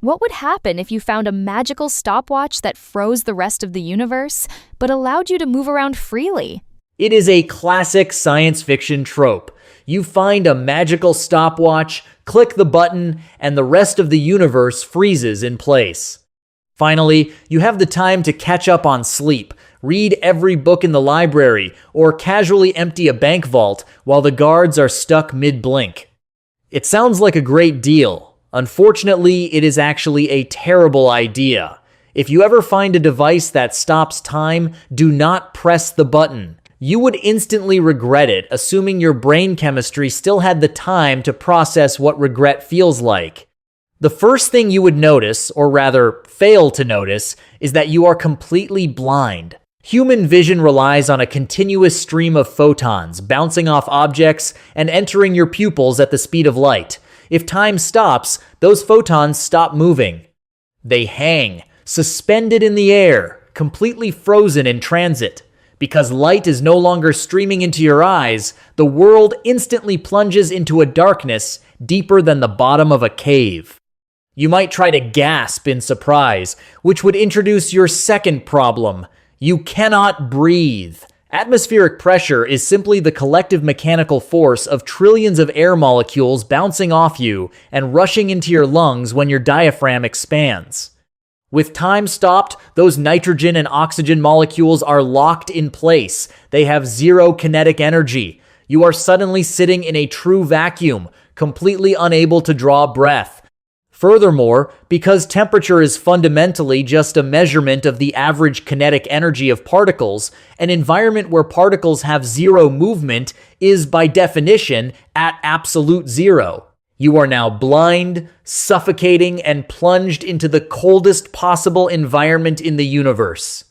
What would happen if you found a magical stopwatch that froze the rest of the universe, but allowed you to move around freely? It is a classic science fiction trope. You find a magical stopwatch, click the button, and the rest of the universe freezes in place. Finally, you have the time to catch up on sleep, read every book in the library, or casually empty a bank vault while the guards are stuck mid-blink. It sounds like a great deal. Unfortunately, it is actually a terrible idea. If you ever find a device that stops time, do not press the button. You would instantly regret it, assuming your brain chemistry still had the time to process what regret feels like. The first thing you would notice, or rather fail to notice, is that you are completely blind. Human vision relies on a continuous stream of photons bouncing off objects and entering your pupils at the speed of light. If time stops, those photons stop moving. They hang, suspended in the air, completely frozen in transit. Because light is no longer streaming into your eyes, the world instantly plunges into a darkness deeper than the bottom of a cave. You might try to gasp in surprise, which would introduce your second problem. You cannot breathe. Atmospheric pressure is simply the collective mechanical force of trillions of air molecules bouncing off you and rushing into your lungs when your diaphragm expands. With time stopped, those nitrogen and oxygen molecules are locked in place. They have zero kinetic energy. You are suddenly sitting in a true vacuum, completely unable to draw breath. Furthermore, because temperature is fundamentally just a measurement of the average kinetic energy of particles, an environment where particles have zero movement is, by definition, at absolute zero. You are now blind, suffocating, and plunged into the coldest possible environment in the universe.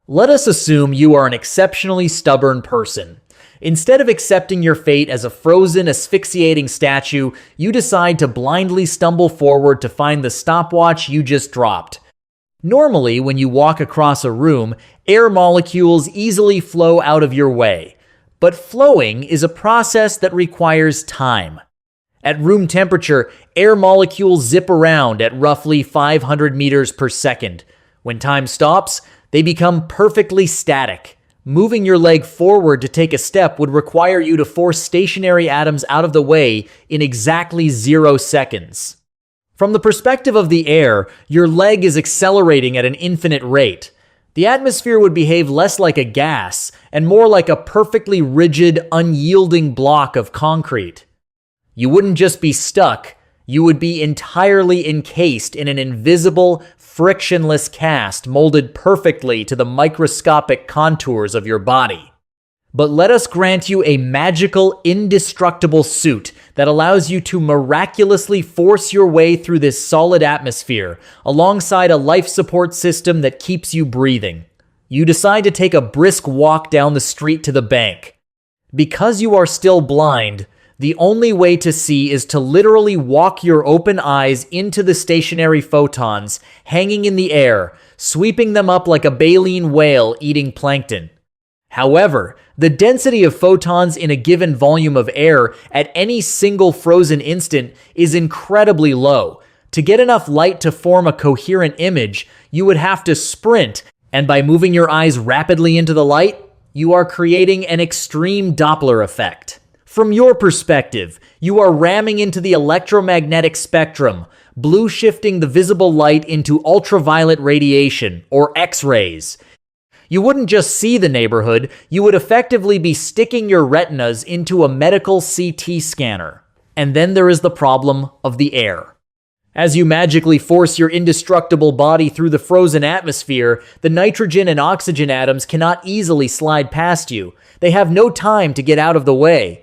Let us assume you are an exceptionally stubborn person. Instead of accepting your fate as a frozen, asphyxiating statue, you decide to blindly stumble forward to find the stopwatch you just dropped. Normally, when you walk across a room, air molecules easily flow out of your way. But flowing is a process that requires time. At room temperature, air molecules zip around at roughly 500 meters per second. When time stops, they become perfectly static. Moving your leg forward to take a step would require you to force stationary atoms out of the way in exactly 0 seconds. From the perspective of the air, your leg is accelerating at an infinite rate. The atmosphere would behave less like a gas and more like a perfectly rigid, unyielding block of concrete. You wouldn't just be stuck, you would be entirely encased in an invisible, frictionless cast molded perfectly to the microscopic contours of your body. But let us grant you a magical, indestructible suit that allows you to miraculously force your way through this solid atmosphere, alongside a life support system that keeps you breathing. You decide to take a brisk walk down the street to the bank. Because you are still blind, the only way to see is to literally walk your open eyes into the stationary photons hanging in the air, sweeping them up like a baleen whale eating plankton. However, the density of photons in a given volume of air at any single frozen instant is incredibly low. To get enough light to form a coherent image, you would have to sprint, and by moving your eyes rapidly into the light, you are creating an extreme Doppler effect. From your perspective, you are ramming into the electromagnetic spectrum, blue shifting the visible light into ultraviolet radiation, or X-rays. You wouldn't just see the neighborhood, you would effectively be sticking your retinas into a medical CT scanner. And then there is the problem of the air. As you magically force your indestructible body through the frozen atmosphere, the nitrogen and oxygen atoms cannot easily slide past you. They have no time to get out of the way.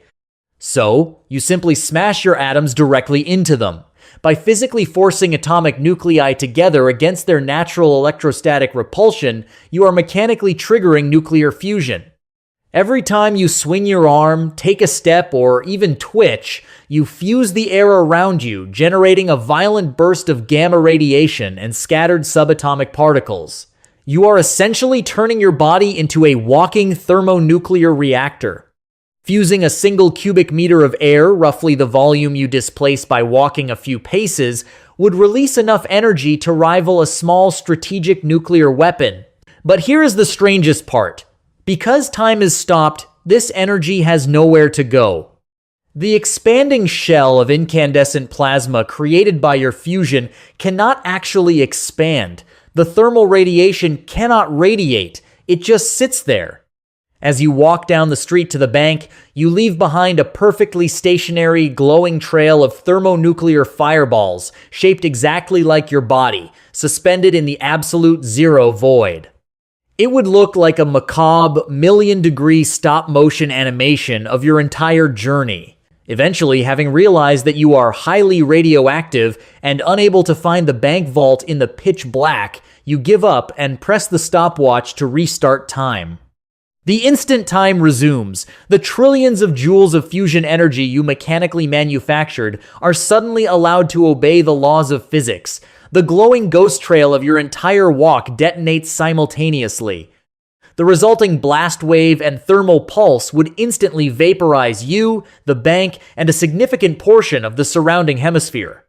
So, you simply smash your atoms directly into them. By physically forcing atomic nuclei together against their natural electrostatic repulsion, you are mechanically triggering nuclear fusion. Every time you swing your arm, take a step, or even twitch, you fuse the air around you, generating a violent burst of gamma radiation and scattered subatomic particles. You are essentially turning your body into a walking thermonuclear reactor. Fusing a single cubic meter of air, roughly the volume you displace by walking a few paces, would release enough energy to rival a small strategic nuclear weapon. But here is the strangest part. Because time is stopped, this energy has nowhere to go. The expanding shell of incandescent plasma created by your fusion cannot actually expand. The thermal radiation cannot radiate. It just sits there. As you walk down the street to the bank, you leave behind a perfectly stationary, glowing trail of thermonuclear fireballs, shaped exactly like your body, suspended in the absolute zero void. It would look like a macabre, million-degree stop-motion animation of your entire journey. Eventually, having realized that you are highly radioactive and unable to find the bank vault in the pitch black, you give up and press the stopwatch to restart time. The instant time resumes. The trillions of joules of fusion energy you mechanically manufactured are suddenly allowed to obey the laws of physics. The glowing ghost trail of your entire walk detonates simultaneously. The resulting blast wave and thermal pulse would instantly vaporize you, the bank, and a significant portion of the surrounding hemisphere.